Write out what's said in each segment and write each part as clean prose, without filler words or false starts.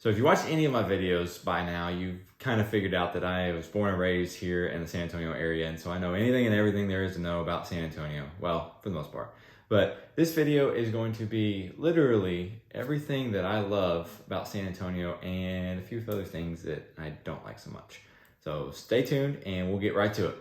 So if you watched any of my videos by now, you've kind of figured out that I was born and raised here in the San Antonio area, and so I know anything and everything there is to know about San Antonio. Well, for the most part. But this video is going to be literally everything that I love about San Antonio and a few other things that I don't like so much. So stay tuned and we'll get right to it.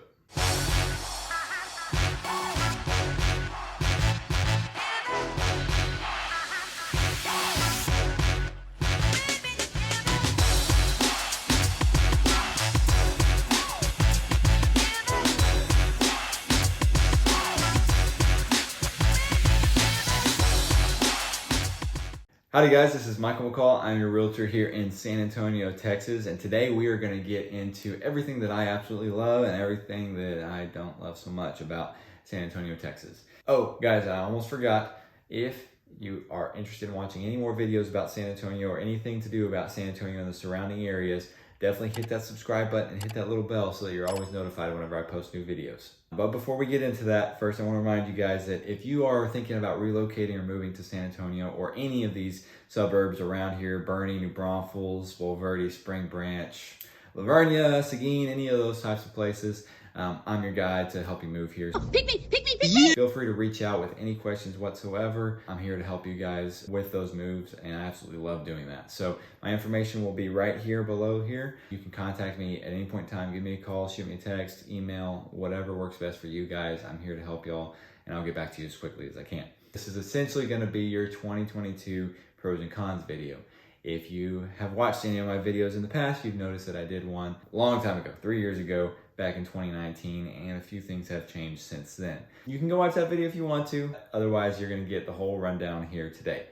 Howdy guys, this is Michael McCall. I'm your realtor here in San Antonio, Texas, and today we are going to get into everything that I absolutely love and everything that I don't love so much about San Antonio, Texas. Oh guys, I almost forgot, if you are interested in watching any more videos about San Antonio or anything to do about San Antonio and the surrounding areas, definitely hit that subscribe button and hit that little bell so that you're always notified whenever I post new videos. But before we get into that, first I want to remind you guys that if you are thinking about relocating or moving to San Antonio or any of these suburbs around here, Bernie, New Braunfels, Bulverde, Spring Branch, Lavernia, Seguin, any of those types of places, I'm your guy to help you move here. Pick me, pick me, pick me! Feel free to reach out with any questions whatsoever. I'm here to help you guys with those moves, and I absolutely love doing that. So my information will be right here below here. You can contact me at any point in time. Give me a call, shoot me a text, email, whatever works best for you guys. I'm here to help y'all, and I'll get back to you as quickly as I can. This is essentially going to be your 2022 pros and cons video. If you have watched any of my videos in the past, you've noticed that I did one a long time ago, 3 years ago, back in 2019, and a few things have changed since then. You can go watch that video if you want to. Otherwise, you're going to get the whole rundown here today.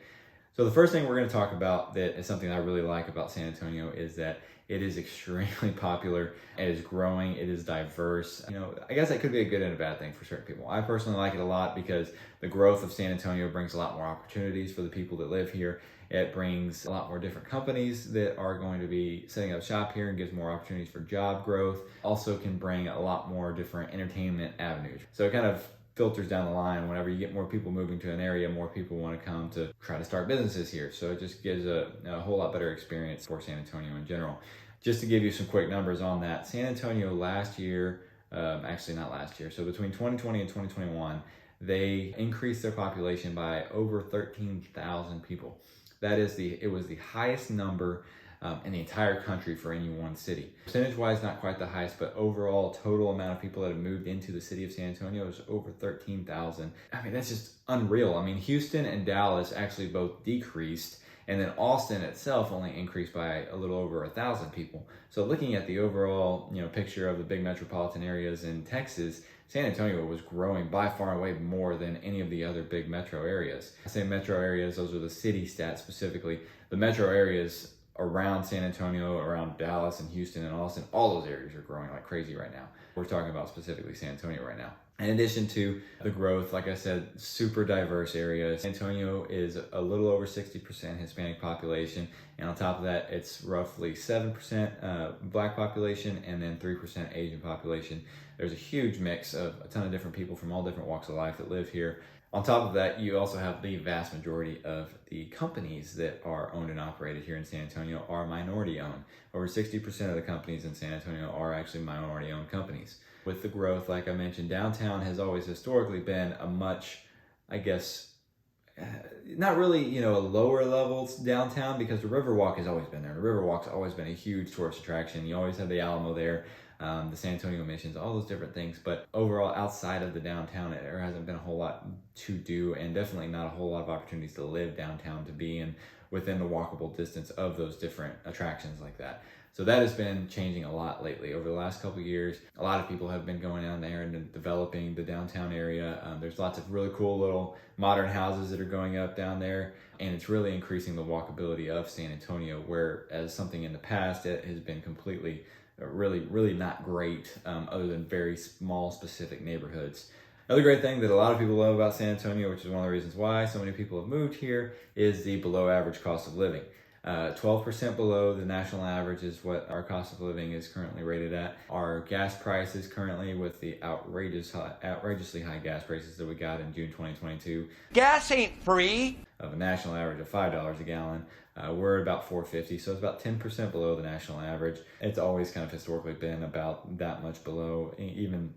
So the first thing we're going to talk about that is something I really like about San Antonio is that it is extremely popular. It is growing. It is diverse. You know, I guess that could be a good and a bad thing for certain people. I personally like it a lot because the growth of San Antonio brings a lot more opportunities for the people that live here. It brings a lot more different companies that are going to be setting up shop here and gives more opportunities for job growth. Also can bring a lot more different entertainment avenues. So it kind of filters down the line. Whenever you get more people moving to an area, more people want to come to try to start businesses here. So it just gives a whole lot better experience for San Antonio in general. Just to give you some quick numbers on that, San Antonio last year, actually not last year, so between 2020 and 2021, they increased their population by over 13,000 people. It was the highest number in the entire country for any one city. Percentage-wise, not quite the highest, but overall total amount of people that have moved into the city of San Antonio is over 13,000. I mean, that's just unreal. I mean, Houston and Dallas actually both decreased, and then Austin itself only increased by a little over 1,000 people. So looking at the overall, picture of the big metropolitan areas in Texas, San Antonio was growing by far and away more than any of the other big metro areas. I say metro areas, those are the city stats specifically. The metro areas around San Antonio, around Dallas and Houston and Austin, all those areas are growing like crazy right now. We're talking about specifically San Antonio right now. In addition to the growth, like I said, super diverse area. San Antonio is a little over 60% Hispanic population, and on top of that, it's roughly 7% Black population and then 3% Asian population. There's a huge mix of a ton of different people from all different walks of life that live here. On top of that, you also have the vast majority of the companies that are owned and operated here in San Antonio are minority owned. Over 60% of the companies in San Antonio are actually minority owned companies. With the growth, like I mentioned, downtown has always historically been a much, I guess, not really, a lower level downtown, because the Riverwalk has always been there. The Riverwalk's always been a huge tourist attraction. You always have the Alamo there, the San Antonio Missions, all those different things. But overall, outside of the downtown, there hasn't been a whole lot to do, and definitely not a whole lot of opportunities to live downtown, to be in within the walkable distance of those different attractions like that. So that has been changing a lot lately. Over the last couple of years, a lot of people have been going down there and developing the downtown area. There's lots of really cool little modern houses that are going up down there, and it's really increasing the walkability of San Antonio, whereas something in the past it has been completely, really not great, other than very small specific neighborhoods. Another great thing that a lot of people love about San Antonio, which is one of the reasons why so many people have moved here, is the below average cost of living. 12% below the national average is what our cost of living is currently rated at. Our gas prices currently, with the outrageously high gas prices that we got in June 2022. Gas ain't free. Of a national average of $5 a gallon. We're at about $4.50, so it's about 10% below the national average. It's always kind of historically been about that much below,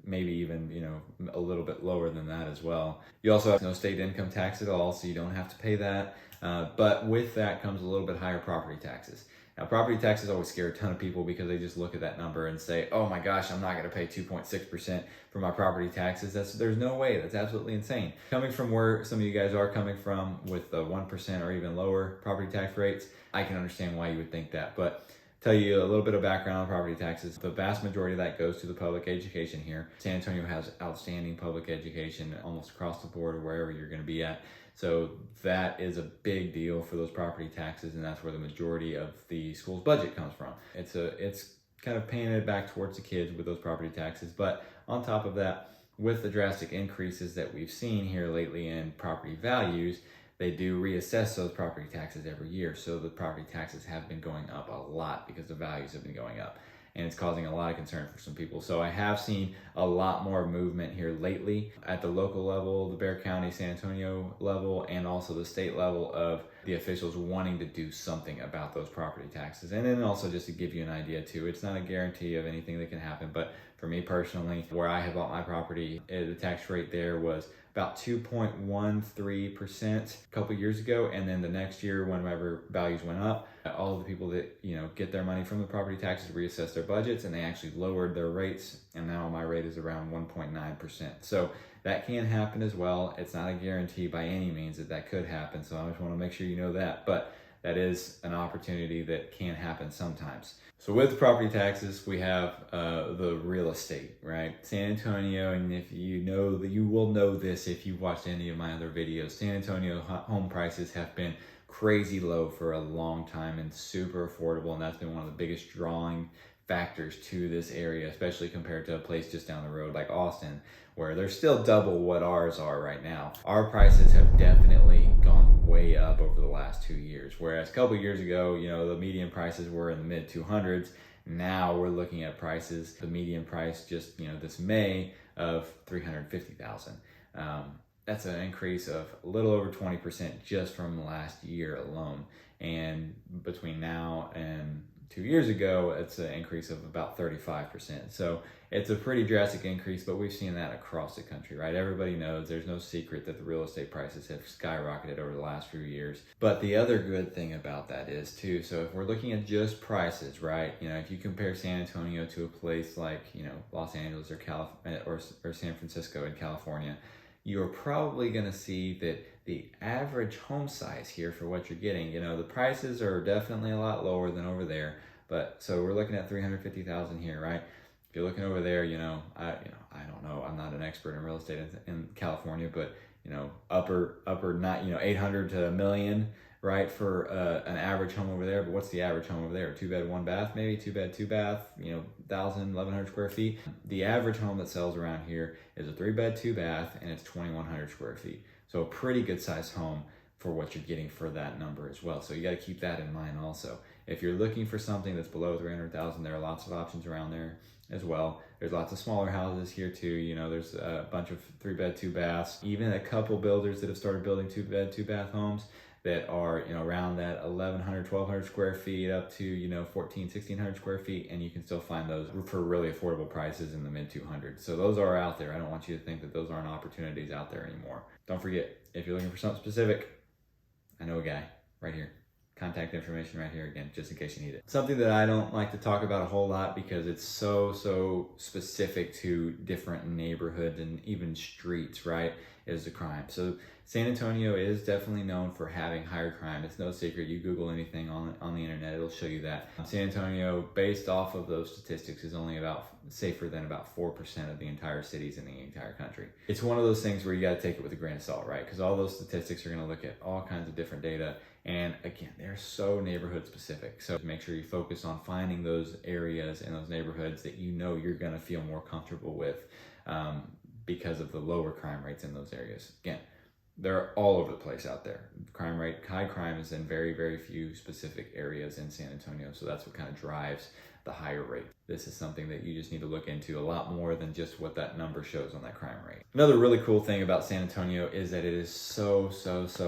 maybe even a little bit lower than that as well. You also have no state income tax at all, so you don't have to pay that. But with that comes a little bit higher property taxes. Now, property taxes always scare a ton of people because they just look at that number and say, oh my gosh, I'm not going to pay 2.6% for my property taxes. There's no way. That's absolutely insane. Coming from where some of you guys are coming from with the 1% or even lower property tax rates, I can understand why you would think that. But tell you a little bit of background on property taxes. The vast majority of that goes to the public education here. San Antonio has outstanding public education almost across the board or wherever you're going to be at. So that is a big deal for those property taxes, and that's where the majority of the school's budget comes from. It's kind of paying it back towards the kids with those property taxes. But on top of that, with the drastic increases that we've seen here lately in property values, they do reassess those property taxes every year. So the property taxes have been going up a lot because the values have been going up. And it's causing a lot of concern for some people. So I have seen a lot more movement here lately at the local level, the Bexar County, San Antonio level, and also the state level of the officials wanting to do something about those property taxes. And then also just to give you an idea too, it's not a guarantee of anything that can happen, but for me personally, where I have bought my property, the tax rate there was about 2.13% a couple years ago, and then the next year, whenever values went up, all the people that get their money from the property taxes reassessed their budgets, and they actually lowered their rates, and now my rate is around 1.9%. So that can happen as well. It's not a guarantee by any means that could happen, so I just want to make sure you know that, but that is an opportunity that can happen sometimes. So with property taxes, we have the real estate, right? San Antonio, and if you will know this if you've watched any of my other videos, San Antonio home prices have been crazy low for a long time and super affordable, and that's been one of the biggest drawing factors to this area, especially compared to a place just down the road like Austin, where they're still double what ours are right now. Our prices have definitely gone way up over the last 2 years, whereas a couple years ago, the median prices were in the mid 200s. Now we're looking at prices, the median price just this May of $350,000. That's an increase of a little over 20% just from last year alone. And between now and 2 years ago, it's an increase of about 35%. So it's a pretty drastic increase, but we've seen that across the country, right? Everybody knows there's no secret that the real estate prices have skyrocketed over the last few years. But the other good thing about that is too, so if we're looking at just prices, right? If you compare San Antonio to a place like, Los Angeles or San Francisco in California, you're probably going to see that the average home size here for what you're getting, the prices are definitely a lot lower than over there. But so we're looking at $350,000 here, right? If you're looking over there, I don't know, I'm not an expert in real estate in California, but upper not 800 to $1 million, right, for an average home over there. But what's the average home over there? 2-bed, 1-bath, maybe 2-bed, 2-bath, 1,100 square feet. The average home that sells around here is a 3-bed, 2-bath, and it's 2,100 square feet. So a pretty good sized home for what you're getting for that number as well. So you got to keep that in mind also. If you're looking for something that's below $300,000, there are lots of options around there as well. There's lots of smaller houses here too. There's a bunch of 3-bed, 2-baths, even a couple builders that have started building 2-bed, 2-bath homes that are around that 1,100, 1,200 square feet up to 1,400, 1,600 square feet, and you can still find those for really affordable prices in the mid 200s. So those are out there. I don't want you to think that those aren't opportunities out there anymore. Don't forget, if you're looking for something specific, I know a guy right here. Contact information right here again, just in case you need it. Something that I don't like to talk about a whole lot because it's so specific to different neighborhoods and even streets, right, is the crime. So San Antonio is definitely known for having higher crime. It's no secret. You Google anything on the internet, it'll show you that. San Antonio, based off of those statistics, is only safer than about 4% of the entire cities in the entire country. It's one of those things where you got to take it with a grain of salt, right? Because all those statistics are going to look at all kinds of different data. And again, they're so neighborhood specific. So make sure you focus on finding those areas and those neighborhoods that you're going to feel more comfortable with because of the lower crime rates in those areas. Again, they're all over the place out there. Crime rate, high crime is in very, very few specific areas in San Antonio. So that's what kind of drives the higher rate. This is something that you just need to look into a lot more than just what that number shows on that crime rate. Another really cool thing about San Antonio is that it is so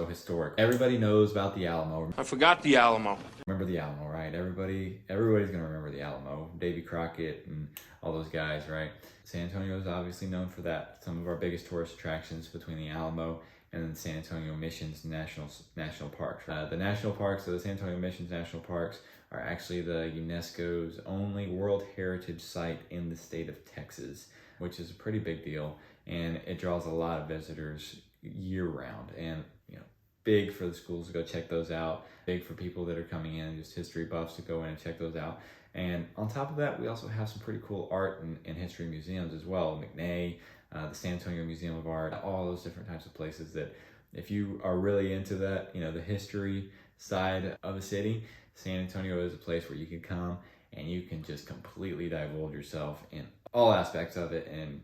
historic. Everybody knows about the Alamo. I forgot the Alamo. Remember the Alamo, right? Everybody's gonna remember the Alamo. Davy Crockett and all those guys, right? San Antonio is obviously known for that. Some of our biggest tourist attractions between the Alamo and the San Antonio Missions National Parks. The national parks, so the San Antonio Missions National Parks, are actually the UNESCO's only World Heritage Site in the state of Texas, which is a pretty big deal, and it draws a lot of visitors year round. And big for the schools to go check those out, big for people that are coming in, just history buffs to go in and check those out. And on top of that, we also have some pretty cool art and history museums as well. McNay, the San Antonio Museum of Art, all those different types of places that if you are really into that, the history side of a city, San Antonio is a place where you can come and you can just completely divulge yourself in all aspects of it and,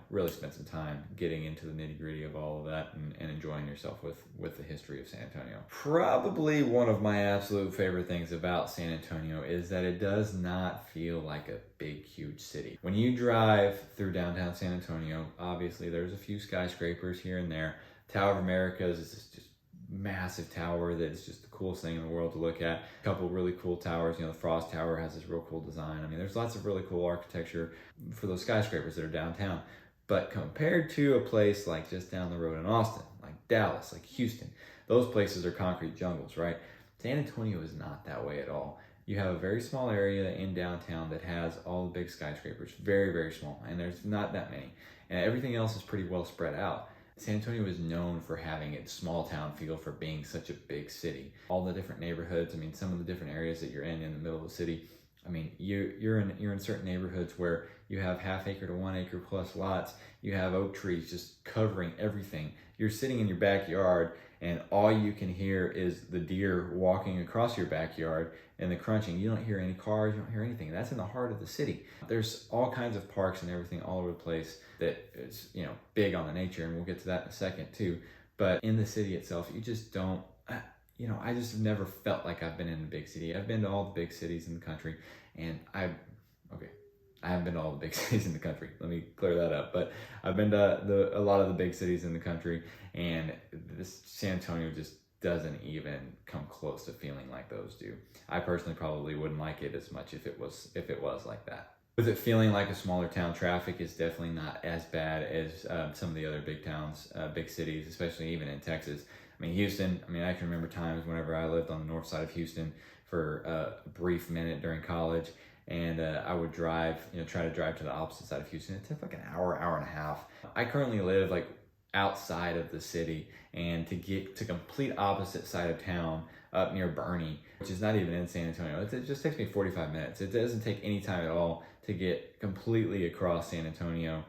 really spend some time getting into the nitty gritty of all of that and enjoying yourself with the history of San Antonio. Probably one of my absolute favorite things about San Antonio is that it does not feel like a big, huge city. When you drive through downtown San Antonio, obviously there's a few skyscrapers here and there. Tower of Americas is just massive tower that's just the coolest thing in the world to look at. A couple really cool towers, the Frost Tower has this real cool design. I mean, there's lots of really cool architecture for those skyscrapers that are downtown. But compared to a place like just down the road in Austin, like Dallas, like Houston, those places are concrete jungles, right? San Antonio is not that way at all. You have a very small area in downtown that has all the big skyscrapers, very, very small, and there's not that many. And everything else is pretty well spread out. San Antonio is known for having its small town feel, for being such a big city. All the different neighborhoods, some of the different areas that you're in the middle of the city. You're in certain neighborhoods where you have half-acre to 1 acre plus lots. You have oak trees just covering everything. You're sitting in your backyard and all you can hear is the deer walking across your backyard and the crunching. You don't hear any cars, you don't hear anything. That's in the heart of the city. There's all kinds of parks and everything all over the place that is, big on the nature, and we'll get to that in a second too. But in the city itself, you just don't, I just have never felt like I've been in a big city. I've been to all the big cities in the country, and I haven't been to all the big cities in the country. Let me clear that up. But I've been to a lot of the big cities in the country, and this San Antonio just doesn't even come close to feeling like those do. I personally probably wouldn't like it as much if it was like that. With it feeling like a smaller town, traffic is definitely not as bad as some of the other big towns, big cities, especially even in Texas. Houston, I can remember times whenever I lived on the north side of Houston for a brief minute during college, and I would drive, try to drive to the opposite side of Houston. It took like an hour and a half. I currently live like outside of the city, and to get to complete opposite side of town up near Bernie, which is not even in San Antonio, it just takes me 45 minutes. It doesn't take any time at all to get completely across San Antonio.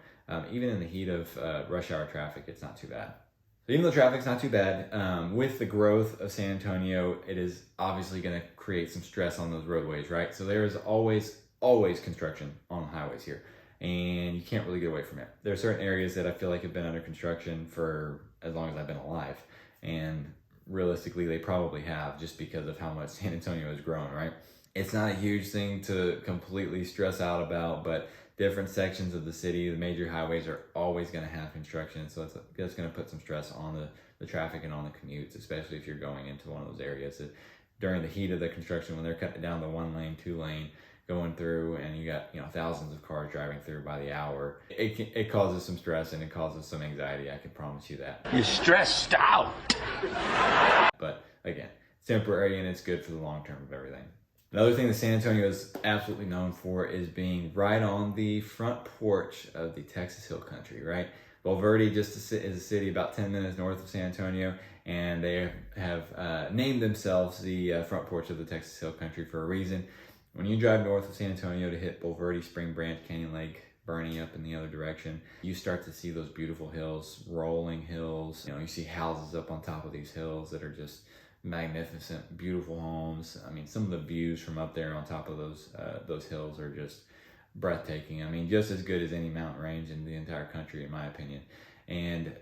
Even in the heat of rush hour traffic, it's not too bad. So even though traffic's not too bad, with the growth of San Antonio, it is obviously going to create some stress on those roadways, right? So there is always construction on the highways here, and you can't really get away from it. There are certain areas that I feel like have been under construction for as long as I've been alive, and realistically, they probably have, just because of how much San Antonio has grown, right? It's not a huge thing to completely stress out about, but different sections of the city, the major highways, are always going to have construction, so that's going to put some stress on the traffic and on the commutes, especially if you're going into one of those areas that during the heat of the construction, when they're cutting down the 1 lane, 2 lane, going through, and you got thousands of cars driving through by the hour. It causes some stress and it causes some anxiety. I can promise you that. You're stressed out. But again, it's temporary and it's good for the long term of everything. Another thing that San Antonio is absolutely known for is being right on the front porch of the Texas Hill Country, right? Valverde is a city about 10 minutes north of San Antonio, and they have named themselves the front porch of the Texas Hill Country for a reason. When you drive north of San Antonio to hit Valverde, Spring Branch, Canyon Lake, Bernie up in the other direction, you start to see those beautiful hills, rolling hills. You see houses up on top of these hills that are just magnificent, beautiful homes. Some of the views from up there on top of those hills are just breathtaking. Just as good as any mountain range in the entire country, in my opinion. And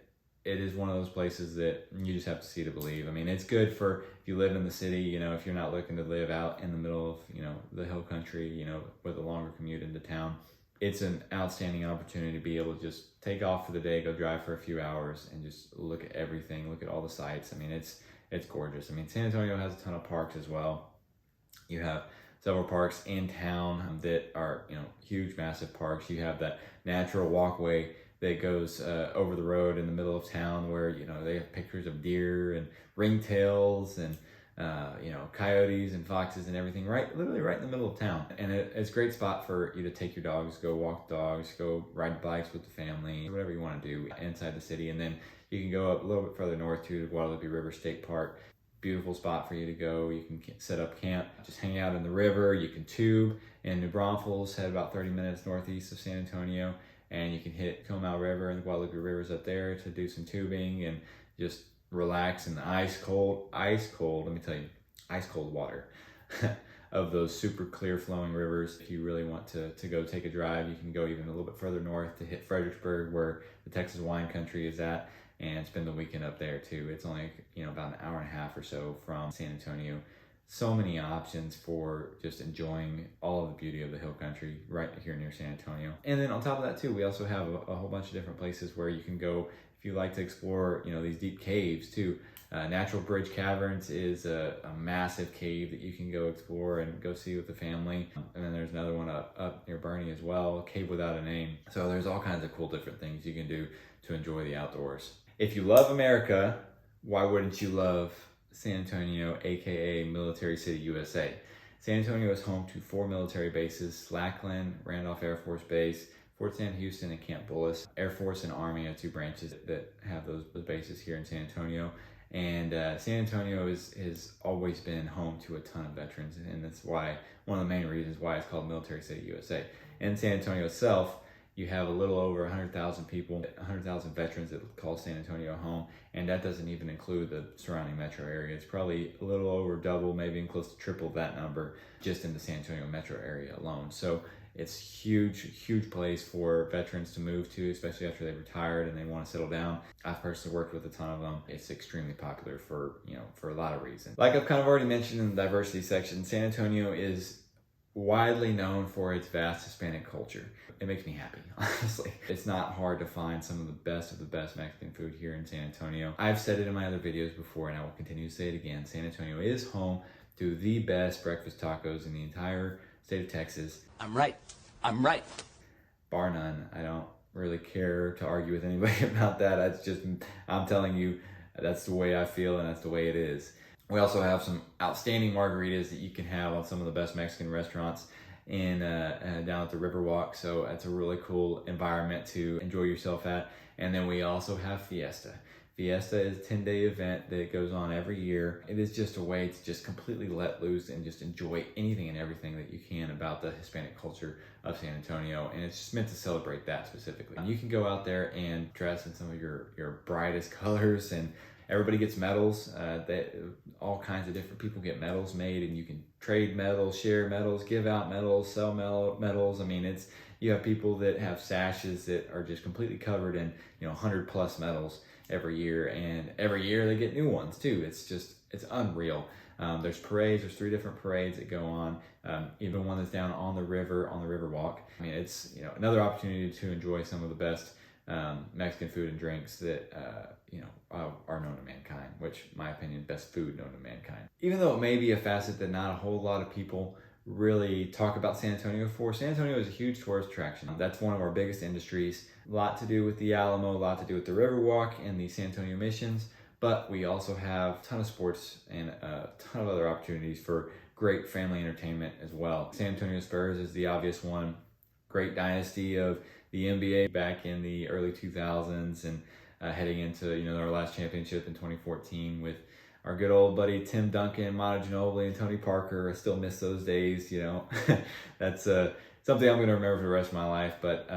it is one of those places that you just have to see to believe. I mean, it's good for if you live in the city, you know, if you're not looking to live out in the middle of, you know, the hill country, you know, with a longer commute into town. It's an outstanding opportunity to be able to just take off for the day, go drive for a few hours and just look at everything, look at all the sights. I mean, it's gorgeous. I mean, San Antonio has a ton of parks as well. You have several parks in town that are, you know, huge, massive parks. You have that natural walkway that goes over the road in the middle of town where, you know, they have pictures of deer and ringtails and, you know, coyotes and foxes and everything literally right in the middle of town. And it's a great spot for you to take your dogs, go walk dogs, go ride bikes with the family, whatever you want to do inside the city. And then you can go up a little bit further north to Guadalupe River State Park. Beautiful spot for you to go. You can set up camp, just hang out in the river. You can tube in New Braunfels, head about 30 minutes northeast of San Antonio, and you can hit Comal River and the Guadalupe Rivers up there to do some tubing and just relax in the ice cold, let me tell you, ice cold water of those super clear flowing rivers. If you really want to go take a drive, you can go even a little bit further north to hit Fredericksburg, where the Texas wine country is at, and spend the weekend up there too. It's only, you know, about an hour and a half or so from San Antonio. So many options for just enjoying all of the beauty of the hill country right here near San Antonio. And then on top of that too, we also have a whole bunch of different places where you can go if you like to explore, you know, these deep caves too. Natural Bridge Caverns is a massive cave that you can go explore and go see with the family. And then there's another one up near Bernie as well, Cave Without a Name. So there's all kinds of cool different things you can do to enjoy the outdoors. If you love America, why wouldn't you love San Antonio, aka Military City, USA? San Antonio is home to 4 military bases: Lackland, Randolph Air Force Base, Fort Sam Houston, and Camp Bullis. Air Force and Army are 2 branches that have those bases here in San Antonio. And San Antonio has always been home to a ton of veterans, and that's why, one of the main reasons why it's called Military City, USA. In San Antonio itself, you have a little over 100,000 people, 100,000 veterans that call San Antonio home, and that doesn't even include the surrounding metro area. It's probably a little over double, maybe even close to triple that number just in the San Antonio metro area alone. So it's huge place for veterans to move to, especially after they've retired and they want to settle down. I've personally worked with a ton of them. It's extremely popular for, you know, for a lot of reasons. Like I've kind of already mentioned in the diversity section, San Antonio is widely known for its vast Hispanic culture. It makes me happy, honestly. It's not hard to find some of the best Mexican food here in San Antonio. I've said it in my other videos before, and I will continue to say it again. San Antonio is home to the best breakfast tacos in the entire state of Texas. I'm right. Bar none. I don't really care to argue with anybody about that. That's just, I'm telling you, that's the way I feel and that's the way it is. We also have some outstanding margaritas that you can have on some of the best Mexican restaurants in down at the Riverwalk. So it's a really cool environment to enjoy yourself at. And then we also have Fiesta. Fiesta is a 10-day event that goes on every year. It is just a way to just completely let loose and just enjoy anything and everything that you can about the Hispanic culture of San Antonio. And it's just meant to celebrate that specifically. You can go out there and dress in some of your brightest colors, and everybody gets medals. All kinds of different people get medals made, and you can trade medals, share medals, give out medals, sell medals. I mean, you have people that have sashes that are just completely covered in, 100+ medals every year, and every year they get new ones too. It's unreal. There's parades. There's 3 different parades that go on. Even one that's down on the Riverwalk. I mean, it's another opportunity to enjoy some of the best Mexican food and drinks that are known to mankind, which, in my opinion, best food known to mankind. Even though it may be a facet that not a whole lot of people really talk about San Antonio for, San Antonio is a huge tourist attraction. That's one of our biggest industries. A lot to do with the Alamo, a lot to do with the Riverwalk and the San Antonio missions, but we also have a ton of sports and a ton of other opportunities for great family entertainment as well. San Antonio Spurs is the obvious one. Great dynasty of the NBA back in the early 2000s, and heading into our last championship in 2014 with our good old buddy Tim Duncan, Manu Ginobili, and Tony Parker. I still miss those days. That's something I'm going to remember for the rest of my life. But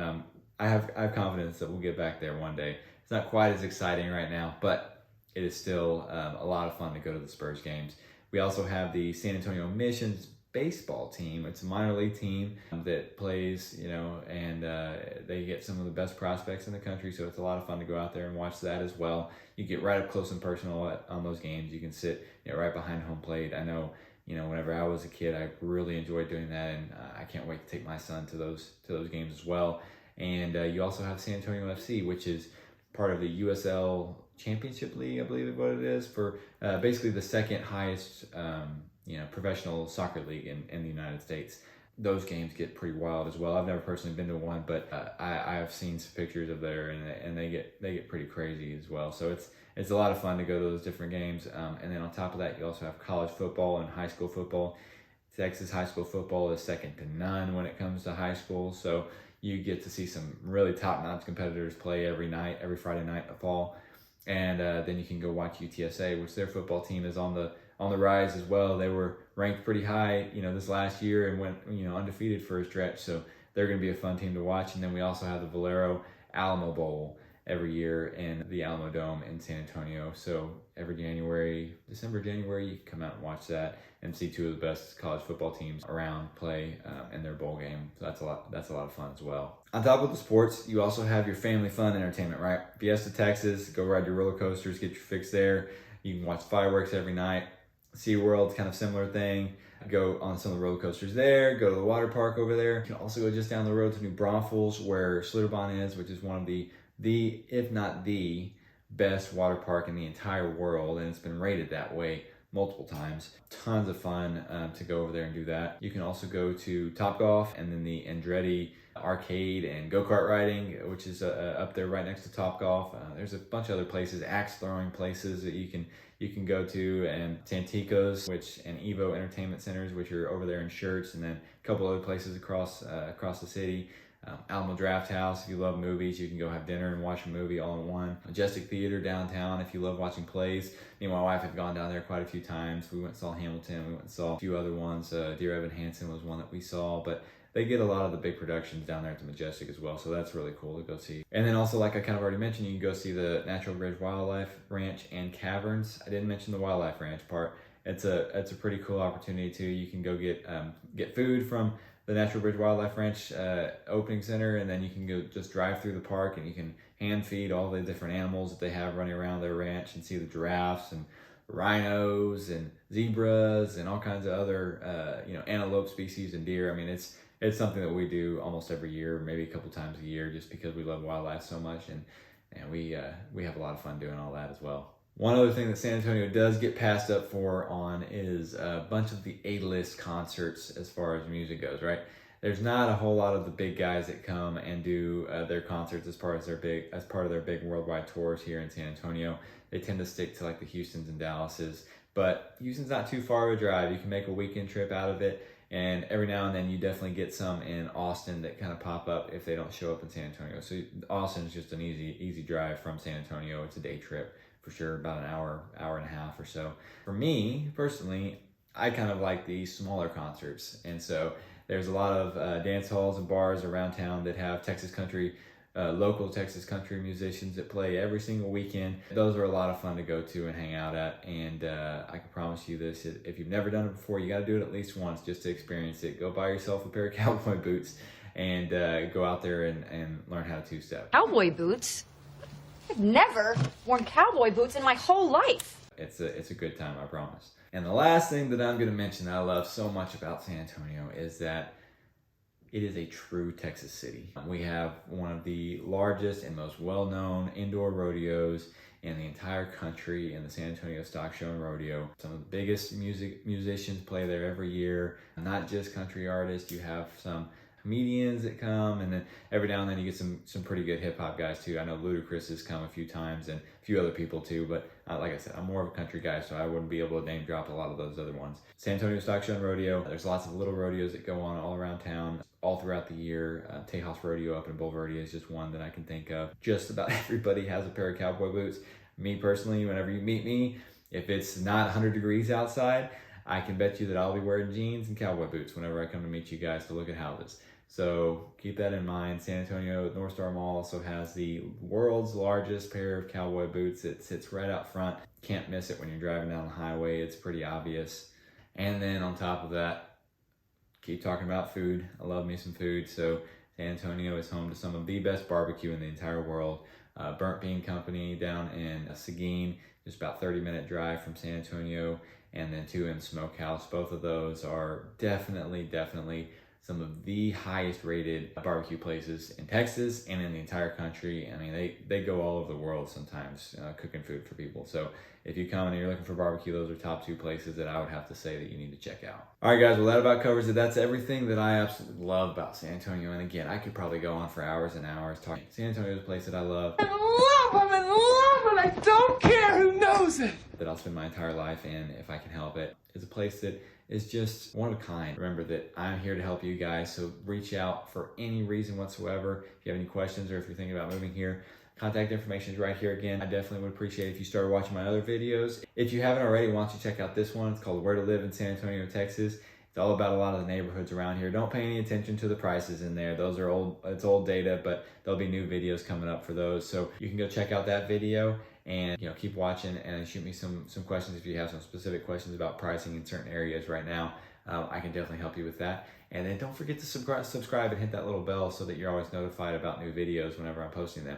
I have confidence that we'll get back there one day. It's not quite as exciting right now, but it is still a lot of fun to go to the Spurs games. We also have the San Antonio Missions baseball team. It's a minor league team that plays, and they get some of the best prospects in the country. So it's a lot of fun to go out there and watch that as well. You get right up close and personal on those games. You can sit right behind home plate. I know, whenever I was a kid, I really enjoyed doing that, and I can't wait to take my son to those games as well. And you also have San Antonio FC, which is part of the USL Championship League, I believe is what it is, for basically the second highest professional soccer league in the United States. Those games get pretty wild as well. I've never personally been to one, but I have seen some pictures of there, and they get pretty crazy as well. So it's a lot of fun to go to those different games. And then on top of that, you also have college football and high school football. Texas high school football is second to none when it comes to high school. So you get to see some really top-notch competitors play every Friday night of fall. And then you can go watch UTSA, which their football team is on the rise as well. They were ranked pretty high, this last year, and went, undefeated for a stretch. So they're going to be a fun team to watch. And then we also have the Valero Alamo Bowl every year in the Alamo Dome in San Antonio. So every December, January, you can come out and watch that and see two of the best college football teams around play in their bowl game. So that's a lot of fun as well. On top of the sports, you also have your family fun entertainment, right? Fiesta, Texas, go ride your roller coasters, get your fix there. You can watch fireworks every night. SeaWorld, kind of similar thing. Go on some of the roller coasters there, go to the water park over there. You can also go just down the road to New Braunfels, where Schlitterbahn is, which is one of the if not the best water park in the entire world, and it's been rated that way multiple times. Tons of fun to go over there and do that. You can also go to Topgolf, and then the Andretti arcade and go-kart riding, which is up there right next to Topgolf. There's a bunch of other places, axe throwing places that you can go to, and Santikos, and Evo Entertainment Centers, which are over there in Shirts, and then a couple other places across the city. Alamo Draft House, if you love movies, you can go have dinner and watch a movie all in one. Majestic Theater downtown, if you love watching plays. Me and my wife have gone down there quite a few times. We went and saw Hamilton, we went and saw a few other ones. Dear Evan Hansen was one that we saw, but they get a lot of the big productions down there at the Majestic as well, so that's really cool to go see. And then also, like I kind of already mentioned, you can go see the Natural Bridge Wildlife Ranch and Caverns. I didn't mention the Wildlife Ranch part. It's a pretty cool opportunity too. You can go get food from the Natural Bridge Wildlife Ranch opening center, and then you can go just drive through the park, and you can hand feed all the different animals that they have running around their ranch, and see the giraffes and rhinos and zebras and all kinds of other antelope species and deer. I mean, it's something that we do almost every year, maybe a couple times a year, just because we love wildlife so much, and we have a lot of fun doing all that as well. One other thing that San Antonio does get passed up on is a bunch of the A-list concerts as far as music goes, right? There's not a whole lot of the big guys that come and do their concerts as part of their big worldwide tours here in San Antonio. They tend to stick to like the Houstons and Dallases, but Houston's not too far of a drive. You can make a weekend trip out of it, and every now and then you definitely get some in Austin that kind of pop up if they don't show up in San Antonio. So Austin's just an easy drive from San Antonio. It's a day trip for sure, about an hour and a half or so. For me, personally, I kind of like the smaller concerts. And so there's a lot of dance halls and bars around town that have local Texas country musicians that play every single weekend. Those are a lot of fun to go to and hang out at. And I can promise you this, if you've never done it before, you got to do it at least once just to experience it. Go buy yourself a pair of cowboy boots and go out there and learn how to two-step. Cowboy boots? I've never worn cowboy boots in my whole life. It's a good time, I promise. And the last thing that I'm going to mention that I love so much about San Antonio is that it is a true Texas city. We have one of the largest and most well-known indoor rodeos in the entire country in the San Antonio Stock Show and Rodeo. Some of the biggest musicians play there every year, not just country artists. You have some comedians that come, and then every now and then you get some pretty good hip-hop guys too. I know Ludacris has come a few times, and a few other people too, but like I said, I'm more of a country guy, so I wouldn't be able to name drop a lot of those other ones. San Antonio Stock Show and Rodeo, there's lots of little rodeos that go on all around town all throughout the year. Tejas Rodeo up in Bulverde is just one that I can think of. Just about everybody has a pair of cowboy boots. Me personally, whenever you meet me, if it's not 100 degrees outside, I can bet you that I'll be wearing jeans and cowboy boots whenever I come to meet you guys to look at houses. So keep that in mind. San Antonio North Star Mall also has the world's largest pair of cowboy boots. It sits right out front. Can't miss it when you're driving down the highway. It's pretty obvious. And then on top of that, keep talking about food. I love me some food. So San Antonio is home to some of the best barbecue in the entire world. Burnt Bean Company down in Seguin, just about 30-minute drive from San Antonio, and then 2 in Smokehouse. Both of those are definitely some of the highest rated barbecue places in Texas and in the entire country. I mean, they go all over the world sometimes cooking food for people. So if you come and you're looking for barbecue, those are top 2 places that I would have to say that you need to check out. All right, guys, well, that about covers it. That's everything that I absolutely love about San Antonio. And again, I could probably go on for hours and hours talking. San Antonio is a place that I love. I don't care who knows it. That I'll spend my entire life in if I can help it. It's a place that is just one of a kind. Remember that I'm here to help you guys, so reach out for any reason whatsoever. If you have any questions or if you're thinking about moving here, contact information is right here again. I definitely would appreciate it if you started watching my other videos. If you haven't already, why don't you check out this one? It's called Where to Live in San Antonio, Texas. It's all about a lot of the neighborhoods around here. Don't pay any attention to the prices in there. Those are old, it's old data, but there'll be new videos coming up for those. So you can go check out that video and keep watching and shoot me some questions if you have some specific questions about pricing in certain areas right now. I can definitely help you with that. And then don't forget to subscribe and hit that little bell so that you're always notified about new videos whenever I'm posting them.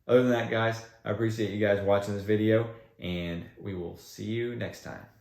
Other than that, guys, I appreciate you guys watching this video, and we will see you next time.